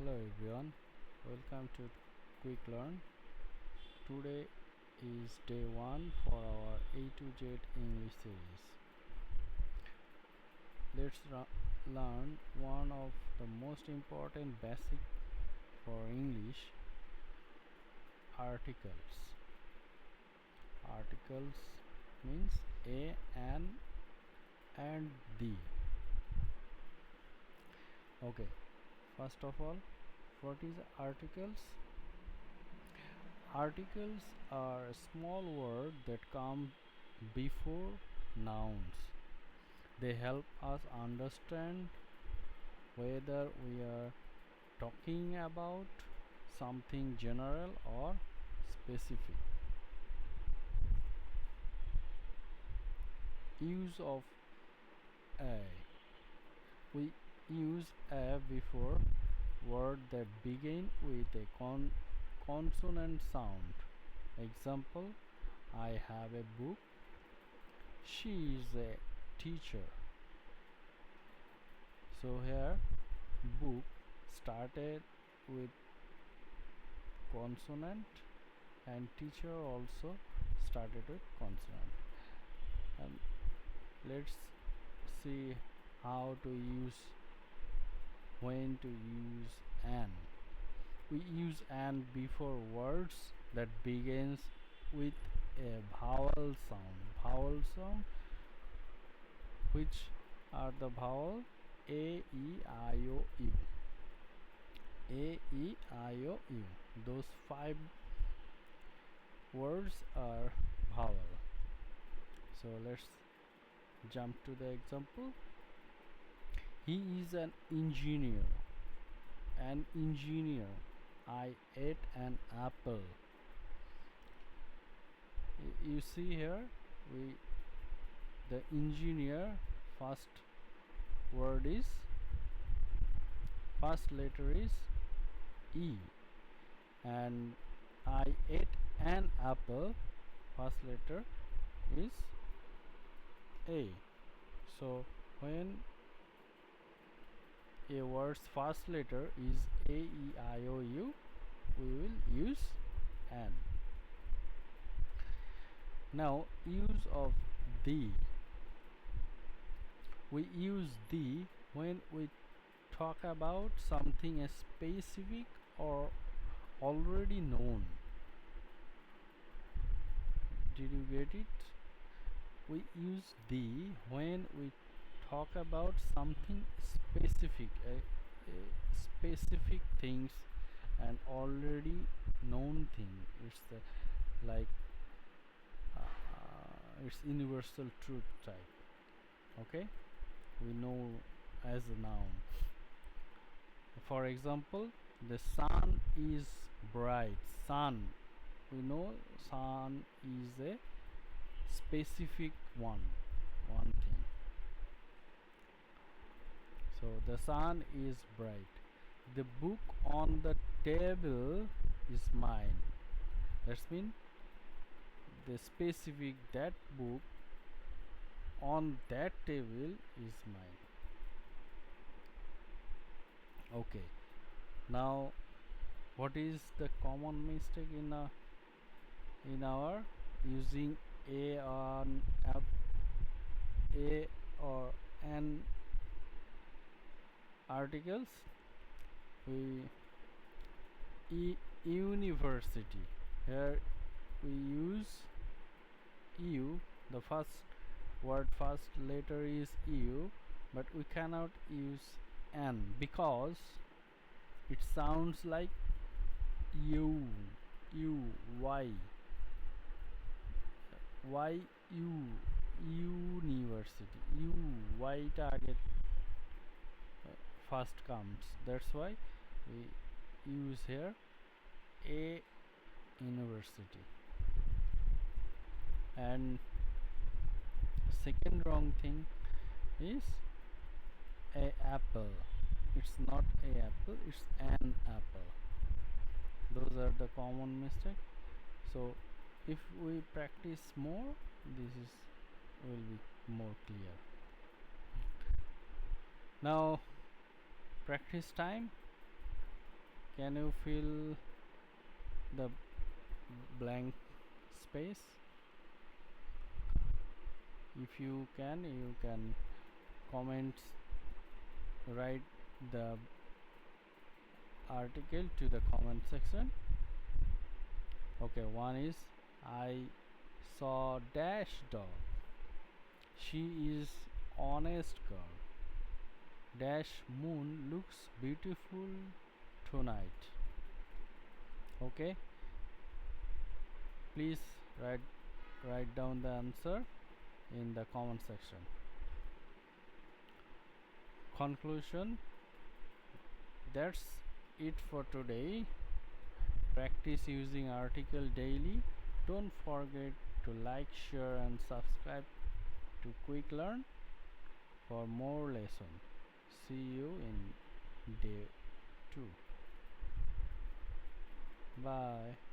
Hello everyone, welcome to Quick Learn. Today is day 1 for our A to Z English series. Let's learn one of the most important basic for English, articles. Articles means a, an, and the. Okay, first of all, what is articles? Articles are a small word that come before nouns. They help us understand whether we are talking about something general or specific. Use of a. We use a before word that begin with a consonant sound. Example, I have a book. She is a teacher. So here book started with consonant and teacher also started with consonant. And let's see how to use, when to use an. We use an before words that begins with a vowel sound. Which are the vowel a, e, I, o, u. A, e, I, o, u. Those 5 words are vowel. So let's jump to the example. He is an engineer. An engineer. I ate an apple. You see here, the engineer, first letter is E, and I ate an apple, first letter is A. So when a word's first letter is A, E, I, O, U, we will use an. Now, use of the. We use the when we talk about something specific or already known. Did you get it? We use the when we talk about something specific, specific things, and already known thing. It's it's universal truth type. Okay, we know as a noun. For example, the sun is bright. Sun, we know sun is a specific one thing. So the sun is bright. The book on the table is mine. That means the specific, that book on that table is mine. Okay, now what is the common mistake in our using a or an articles? University, here we use u, the first letter is u, but we cannot use n because it sounds like y, university, y target first comes. That's why we use here a university. And second wrong thing is a apple. It's not a apple, it's an apple. Those are the common mistake. So if we practice more, this will be more clear. Now practice time. Can you fill the blank space? If you can comment, write the article to the comment section. Okay, one is I saw dash dog. She is honest girl. Dash moon looks beautiful tonight. Okay, please write down the answer in the comment section. Conclusion, that's it for today. Practice using article daily. Don't forget to like, share and subscribe to Quick Learn for more lessons. See you in day 2. Bye.